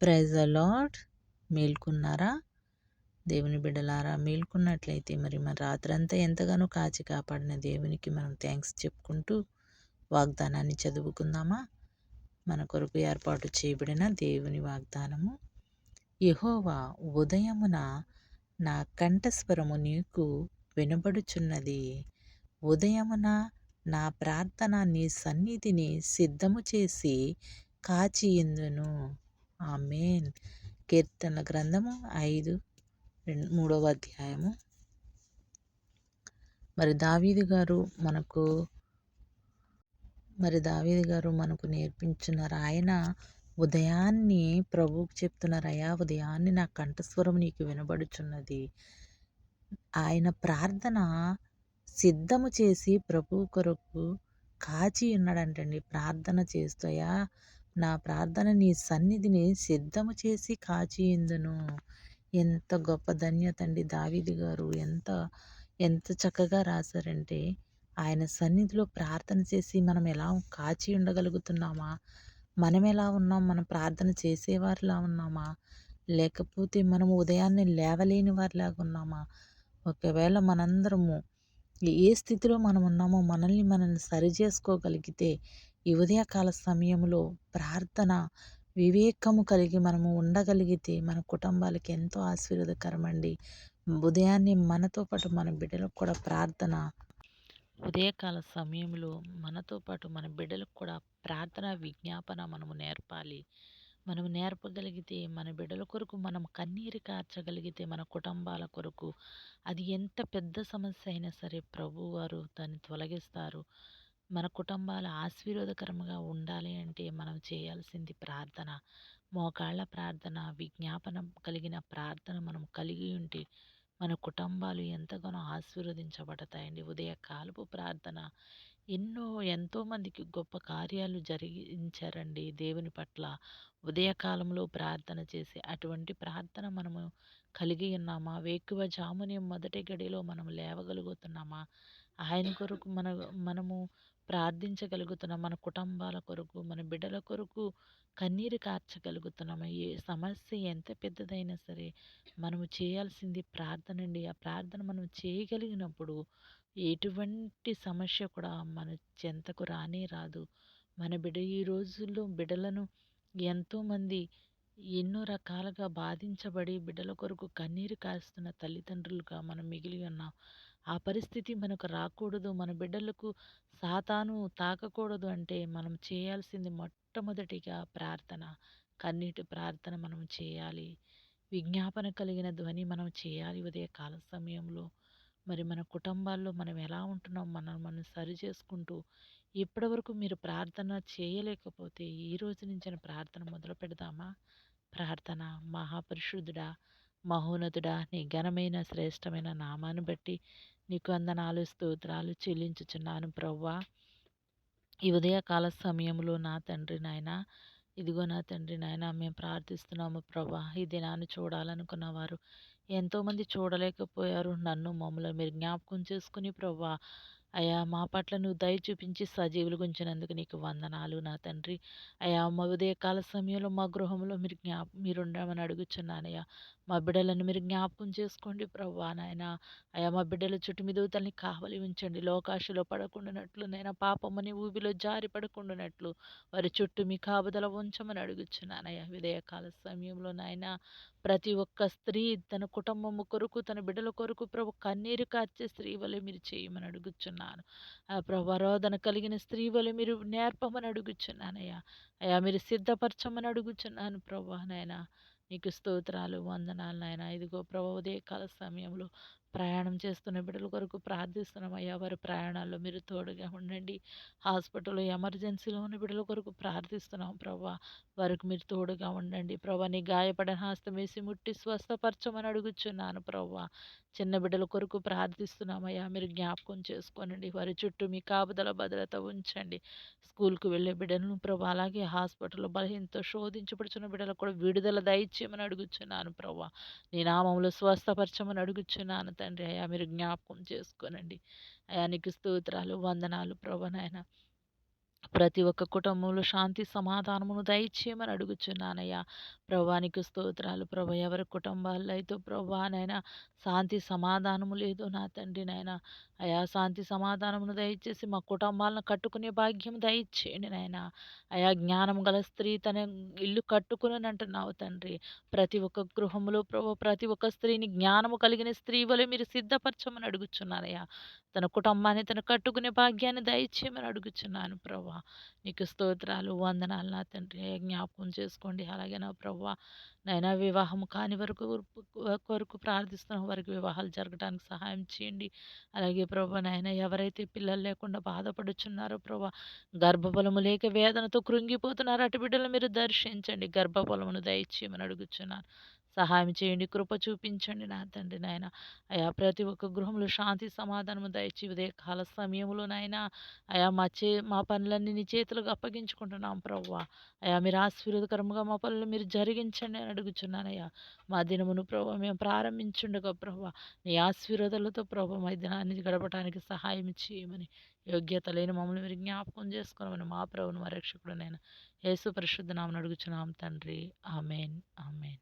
Praise the lord. మేల్కొన్నారా? దేవుని బిడ్డలారా, మేల్కొన్నట్లయితే మన రాత్రంతా ఎంతగానో కాచి కాపాడిన దేవునికి మనం థ్యాంక్స్ చెప్పుకుంటూ వాగ్దానాన్ని చదువుకుందామా? మన కొరకు ఏర్పాటు చేయబడిన దేవుని వాగ్దానము. యెహోవా, ఉదయమున నా కంఠస్వరము నీకు వినబడుచున్నది. ఉదయమున నా ప్రార్థన నీ సన్నిధిని సిద్ధము చేసి కాచియుందును. ఆమేన్. కీర్తనల గ్రంథము 5 3వ అధ్యాయము. దావీదు గారు మనకు నేర్పించున్నారు. ఆయన ఉదయాన్ని ప్రభువుకు చెప్తున్నారు, అయ్యా ఉదయాన్నే నా కంఠస్వరం నీకు వినబడుచున్నది. ఆయన ప్రార్థన సిద్ధము చేసి ప్రభువు కొరకు కాచి ఉన్నాడంటండి. ప్రార్థన చేస్తూ, అయ్యా నా ప్రార్థన నీ సన్నిధిని సిద్ధము చేసి కాచియుందును. ఎంత గొప్ప ధన్యత అండి. దావీదు గారు ఎంత చక్కగా రాశారంటే, ఆయన సన్నిధిలో ప్రార్థన చేసి మనం ఎలా కాచి ఉండగలుగుతున్నామా? మనం ఎలా ఉన్నాం? మనం ప్రార్థన చేసేవారిలా ఉన్నామా? లేకపోతే మనము ఉదయాన్నే లేవలేని వారిలాగా ఉన్నామా? ఒకవేళ మనందరము ఏ స్థితిలో మనం ఉన్నామో మనల్ని సరి చేసుకోగలిగితే, ఈ ఉదయకాల సమయంలో ప్రార్థన వివేకము కలిగి మనము ఉండగలిగితే మన కుటుంబాలకి ఎంతో ఆశీర్వాదకరమండి. ఉదయాన్నే మనతో పాటు మన బిడ్డలకు కూడా ఉదయకాల సమయంలో మనతో పాటు మన బిడ్డలకు కూడా ప్రార్థన విజ్ఞాపన మనము నేర్పాలి. మనం నేర్పగలిగితే, మన బిడ్డల కొరకు మనం కన్నీరు కార్చగలిగితే, మన కుటుంబాల కొరకు అది ఎంత పెద్ద సమస్య అయినా సరే ప్రభువారు దాన్ని తొలగిస్తారు. మన కుటుంబాలు ఆశీర్వాదకరంగా ఉండాలి అంటే మనం చేయాల్సింది ప్రార్థన. మోకాళ్ళ ప్రార్థన, విజ్ఞాపనం కలిగిన ప్రార్థన మనం కలిగి ఉంటే మన కుటుంబాలు ఎంతగానో ఆశీర్వదించబడతాయండి. ఉదయకాలపు ప్రార్థన ఎంతోమందికి గొప్ప కార్యాలు జరిగించారండి దేవుని పట్ల. ఉదయకాలంలో ప్రార్థన చేసి అటువంటి ప్రార్థన మనము కలిగి ఉన్నామా? వేకువజామునే మొదటి గడిలో మనం లేవగలుగుతున్నామా? ఆయన కొరకు మనము ప్రార్థించగలుగుతున్నాం. మన కుటుంబాల కొరకు, మన బిడ్డల కొరకు కన్నీరు కార్చగలుగుతున్నామా? ఏ సమస్య ఎంత పెద్దదైనా సరే మనము చేయాల్సింది ప్రార్థన అండి. ఆ ప్రార్థన మనం చేయగలిగినప్పుడు ఎటువంటి సమస్య కూడా మన చెంతకు రానే రాదు. ఈ రోజుల్లో బిడ్డలను ఎంతోమంది ఎన్నో రకాలుగా బాధించబడి బిడ్డల కొరకు కన్నీరు కారుస్తున్న తల్లిదండ్రులుగా మనం మిగిలి ఉన్నాం. ఆ పరిస్థితి మనకు రాకూడదు, మన బిడ్డలకు సాతాను తాకకూడదు అంటే మనం చేయాల్సింది మొట్టమొదటిగా ప్రార్థన. కన్నీటి ప్రార్థన మనం చేయాలి. విజ్ఞాపన కలిగిన ధ్వని మనం చేయాలి ఉదయకాల సమయంలో. మన కుటుంబాల్లో మనం ఎలా ఉంటున్నాం, మనం సరి చేసుకుంటూ ఇప్పటివరకు మీరు ప్రార్థన చేయలేకపోతే ఈ రోజు నుంచి ప్రార్థన మొదలు పెడదామా? ప్రార్థన. మహాపరిశుద్ధుడా, మహోన్నతుడా, నీ ఘనమైన శ్రేష్టమైన నామాన్ని బట్టి నీకు వందనాలు స్తోత్రాలు చెల్లించుచున్నాను ప్రవ్వా. ఈ ఉదయకాల సమయంలో నా తండ్రి నాయన, ఇదిగో నా తండ్రి నాయన, మేము ప్రార్థిస్తున్నాము ప్రభా. ఈ దినాన్ని చూడాలనుకున్న వారు ఎంతోమంది చూడలేకపోయారు. మమ్మల్ని మీరు జ్ఞాపకం చేసుకుని ప్రభా, అయా మా పట్ల నువ్వు దయ చూపించి సజీవులు గుంచినందుకు నీకు వందనాలు నా తండ్రి. అయా మా ఉదయకాల సమయంలో మా గృహంలో మీరుండమని అడుగుచున్నానయ్యా. మా బిడ్డలను మీరు జ్ఞాపకం చేసుకోండి ప్రభా నాయన. అయా మా బిడ్డల చుట్టూ మీ దూతల్ని కావలి ఉంచండి. లోకాశలో పడకుండానట్లు నైనా, పాపమని ఊబిలో జారి పడకుండానట్లు వారి చుట్టూ మీ కాపుదల ఉంచమని అడుగుచున్నానయ్యా. ఉదయకాల సమయంలో నాయన ప్రతి ఒక్క స్త్రీ తన కుటుంబము కొరకు, తన బిడ్డల కొరకు ప్రభు కన్నీరు కార్చే స్త్రీ వలె మీరు చేయమని అడుగుచున్నాను. ఆ ప్రభు రోదన కలిగిన స్త్రీ వలె మీరు నేర్పమని అడుగుచున్నానయ్యా. అయ్యా మీరు సిద్ధపరచమని అడుగుచున్నాను ప్రభా నాయన. నీకు స్తోత్రాలు వందనాలు నాయన. ఇదిగో ప్రభు ఉదయకాల సమయంలో ప్రయాణం చేస్తున్న బిడ్డల కొరకు ప్రార్థిస్తున్నాం అయ్యా. వారి ప్రయాణాల్లో మీరు తోడుగా ఉండండి. హాస్పిటల్లో ఎమర్జెన్సీలో ఉన్న బిడ్డల కొరకు ప్రార్థిస్తున్నాం ప్రభా. వారికి మీరు తోడుగా ఉండండి ప్రభా. నీ గాయపడిన హస్తం వేసి ముట్టి స్వస్థపరచమని అడుగుచున్నాను ప్రభా. చిన్న బిడ్డల కొరకు ప్రార్థిస్తున్నామయ్యా. మీరు జ్ఞాపకం చేసుకోనండి. వారి చుట్టూ మీ కాపుదల భద్రత ఉంచండి. స్కూల్కు వెళ్ళే బిడ్డలను ప్రభా, అలాగే హాస్పిటల్లో బలహీనతో శోధించబడుచున్న బిడ్డలకు కూడా విడుదల దయచేయమని అడుగుచున్నాను ప్రభా. నీ నామములో స్వస్థపరచమని అడుగుచున్నాను తండ్రి. అయ్యా మీరు జ్ఞాపకం చేసుకోనండి. అయా నీకు స్తోత్రాలు వందనాలు ప్రభా నాయన. ప్రతి ఒక్క కుటుంబంలో శాంతి సమాధానమును దయచేయమని అడుగుచున్నానయ్యా. ప్రభువా నీకు స్తోత్రాలు ప్రభా. ఎవరి కుటుంబాల్లో అయితే ప్రభువా నాయనా శాంతి సమాధానము లేదో నా తండ్రి నాయనా, అయా శాంతి సమాధానమును దయచేసి మా కుటుంబాలను కట్టుకునే భాగ్యం దయచేయండి నాయనా. అయా జ్ఞానం గల స్త్రీ తన ఇల్లు కట్టుకుననంటున్నావు తండ్రి. ప్రతి ఒక్క గృహంలో ప్రభు ప్రతి ఒక్క స్త్రీని జ్ఞానము కలిగిన స్త్రీ వలె మీరు సిద్ధపరచమని అడుగుచున్నానయ్యా. తన కుటుంబాన్ని తను కట్టుకునే భాగ్యాన్ని దయచేయమని అడుగుచున్నాను ప్రభా. నీకు స్తోత్రాలు, వందనాలు నా తండ్రి. జ్ఞాపకం చేసుకోండి. అలాగే నా ప్రభువా నాయనా వివాహం కాని కొరకు ప్రార్థిస్తున్నాం. వారికి వివాహాలు జరగడానికి సహాయం చేయండి. అలాగే ప్రభా నాయన ఎవరైతే పిల్లలు లేకుండా బాధపడుచున్నారో ప్రభా, గర్భఫలము లేక వేదనతో కృంగిపోతున్నారో అటు బిడ్డలు మీరు దర్శించండి. గర్భఫలమును దయచేయమని అడుగుచున్నాను. సహాయం చేయండి, కృప చూపించండి నా తండ్రి నాయన. అయా ప్రతి ఒక్క గృహంలో శాంతి సమాధానము దయచి ఉదయ కాల సమయంలో నాయన అయా మా పనులన్నీ నీ చేతులకు అప్పగించుకుంటున్నాం ప్రవ్వా. అయా మీరు ఆశీర్వదకరముగా మా పనులు మీరు జరిగించండి అని అడుగుచున్నానయ్యా. మా దినమును ప్రభావ మేము ప్రారంభించుండగా ప్రభావ నీ ఆశీర్వాదాలతో ప్రభావ మా దినాన్ని గడపడానికి సహాయం చేయమని, యోగ్యత లేని మమ్మల్ని మీరు జ్ఞాపకం చేసుకోమని మా ప్రభువును మా రక్షకుడునైన యేసు పరిశుద్ధ నామమున అడుగుచున్నాం తండ్రి. ఆమెన్. ఆమెన్.